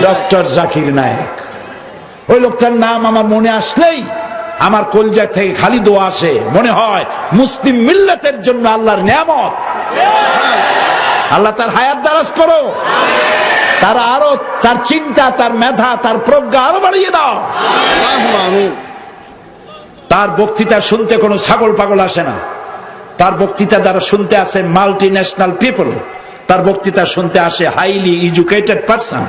Doctor Zakir Naik. ওই লোকটার নাম আমার মনে আসলেই আমার কলজা থেকে খালি দোয়া আসে, মনে হয় মুসলিম মিল্লাতের জন্য আল্লাহর নিয়ামত। আল্লাহ তার হায়াত দারাজ করো, তার আরো তার চিন্তা, তার মেধা, তার প্রজ্ঞা আরো বাড়িয়ে দাও। তার বক্তৃতা শুনতে কোনো ছাগল পাগল আসে না। তার বক্তৃতা যারা শুনতে আসে মাল্টি ন্যাশনাল পিপল, তার বক্তৃতা শুনতে আসে হাইলি এডুকেটেড পারসন।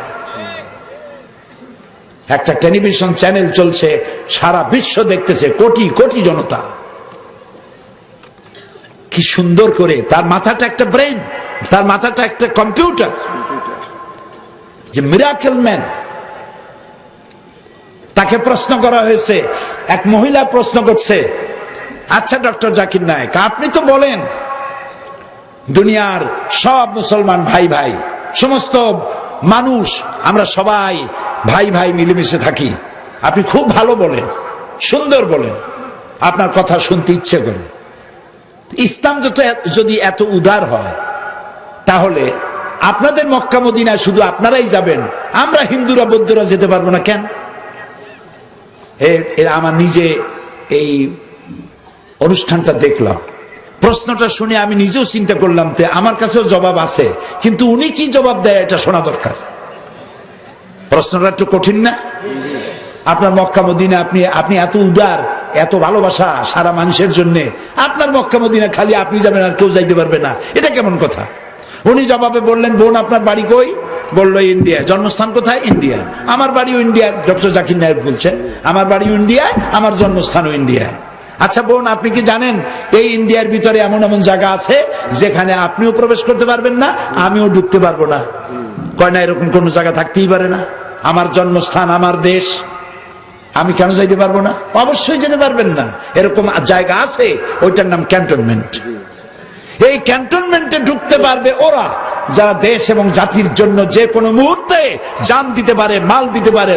একটা টেলিভিশন চ্যানেল চলছে, সারা বিশ্ব দেখতেছে, কোটি কোটি জনতা। কি সুন্দর করে, তার মাথাটা একটা ব্রেন, তার মাথাটা একটা কম্পিউটার, যে মিরাকেল ম্যান। তাকে প্রশ্ন করা হয়েছে, এক মহিলা প্রশ্ন করছে, আচ্ছা ডক্টর জাকির নায়েক, আপনি তো বলেন দুনিয়ার সব মুসলমান ভাই ভাই, সমস্ত মানুষ আমরা সবাই ভাই ভাই মিলেমিশে থাকি। আপনি খুব ভালো বলেন, সুন্দর বলেন, আপনার কথা শুনতে ইচ্ছে করে। ইসলাম যদি এত উদার হয়, তাহলে আপনাদের মক্কা মদিনায় শুধু আপনারাই যাবেন, আমরা হিন্দুরা বৌদ্ধরা যেতে পারবো না কেন? আমার নিজে এই অনুষ্ঠানটা দেখলাম, প্রশ্নটা শুনে আমি নিজেও চিন্তা করলাম, আমার কাছেও জবাব আছে, কিন্তু উনি কি জবাব দেয় এটা শোনা দরকার। প্রশ্নটা একটু কঠিন না? আপনার মক্কা মদিনা, আপনি এত উদার, এত ভালোবাসা সারা মানুষের জন্য, আপনার মক্কা মদিনা খালি আপনি যাবেন আর কেউ যাইতে পারবে না, এটা কেমন কথা? উনি জবাবে বললেন, বোন আপনার বাড়ি কই? বললো ইন্ডিয়া। জন্মস্থান কোথায়? ইন্ডিয়া। আমার বাড়িও ইন্ডিয়া। ডক্টর জাকির নায়েক বলছেন, আমার বাড়িও ইন্ডিয়ায়, আমার জন্মস্থানও ইন্ডিয়ায়। আচ্ছা বোন, আপনি কি জানেন এই ইন্ডিয়ার ভিতরে এমন এমন জায়গা আছে যেখানে আপনিও প্রবেশ করতে পারবেন না, আমিও ঢুকতে পারবো না? কয় না, এরকম কোন জায়গা থাকতেই পারে না। আমার জন্মস্থান, আমার দেশ, আমি কেন যাইতে পারবো না? অবশ্যই যেতে পারবেন না। এরকম জায়গা আছে, ওইটার নাম ক্যান্টনমেন্ট। এই ক্যান্টনমেন্টে ঢুকতে পারবে ওরা যারা দেশ এবং জাতির জন্য যে কোনো মুহূর্তে জান দিতে পারে, মাল দিতে পারে,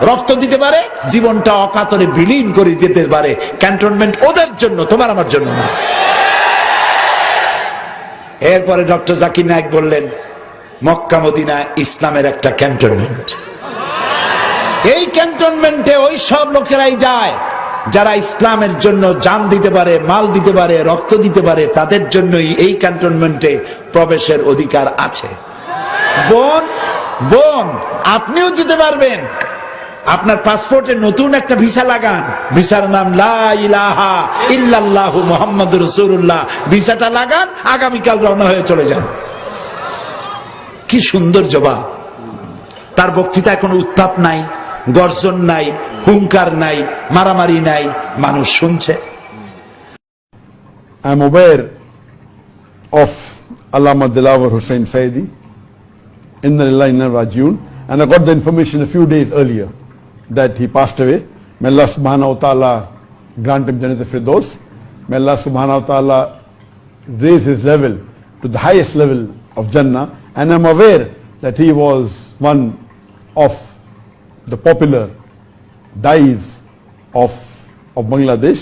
রক্ত দিতে পারে, জীবনটা অকাতরে বিলীন করে দিতে পারে। ক্যান্টনমেন্ট ওদের জন্য, তোমার আমার জন্য না। এরপরে ডক্টর জাকির নায়েক বললেন, মক্কা মদিনা ইসলামের একটা ক্যান্টনমেন্ট। এই ক্যান্টনমেন্টে ওই সব লোকেরাই যায় যারা ইসলামের জন্য জান দিতে পারে, মাল দিতে পারে, রক্ত দিতে পারে, তাদের জন্যই এই ক্যান্টনমেন্টে প্রবেশের অধিকার আছে। বোন আপনিও যেতে পারবেন। আপনার পাসপোর্টে নতুন একটা ভিসা লাগান, ভিসার নাম লা ইলাহা ইল্লাল্লাহু মুহাম্মাদুর রাসূলুল্লাহ। ভিসাটা লাগান, আগামীকাল রওনা হয়ে চলে যান। কি সুন্দর জবাব! তার বক্তৃতায় কোনো উত্তাপ নাই, গর্জন নাই, হুঙ্কার নাই, মারামারি নাই, মানুষ শুনছে। I am aware of Allama Dilawar Hussain Saidi, Inna Lillahi wa Inna Ilaihi Raji'un, and I got the information a few days earlier that he passed away. May Allah subhanahu wa ta'ala grant him Jannat al-Firdaus. May Allah subhanahu wa ta'ala raise his level to the highest level of Jannah. And I am aware that he was one of the popular dais of Bangladesh,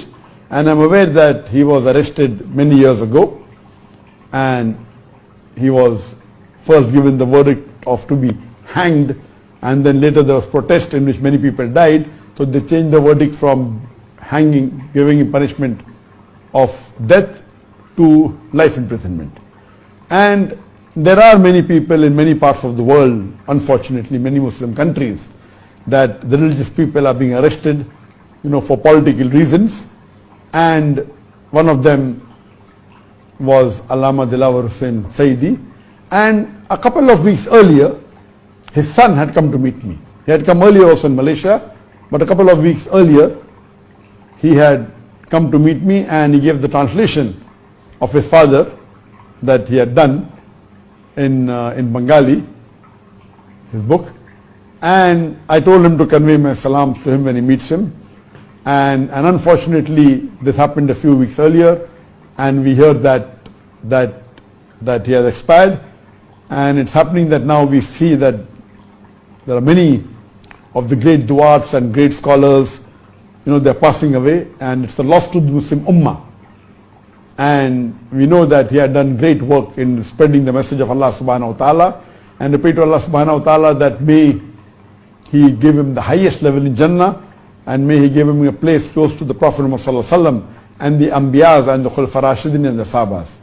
and I'm aware that he was arrested many years ago, and he was first given the verdict of to be hanged, and then later there was protest in which many people died, so they changed the verdict from hanging, giving him punishment of death, to life imprisonment. And there are many people in many parts of the world, unfortunately many Muslim countries, that the religious people are being arrested, for political reasons, and one of them was Allama Dilawar Hussain Saidi. And a couple of weeks earlier, his son had come to meet me. He had come earlier also in Malaysia, but a couple of weeks earlier, he had come to meet me, and he gave the translation of his father that he had done in Bengali, his book. And I told him to convey my salams to him when he meets him. And unfortunately, this happened a few weeks earlier, and we heard that he has expired. And it's happening that now we see that there are many of the great du'ats and great scholars, they're passing away, and it's a loss to the Muslim Ummah. And we know that he had done great work in spreading the message of Allah subhanahu wa ta'ala. and I pray to Allah subhanahu wa ta'ala that may He give him the highest level in Jannah, and may He give him a place close to the Prophet Muhammad sallallahu alaihi wasallam and the Anbiyas and the Khulafa Rashidin and the Sahabas.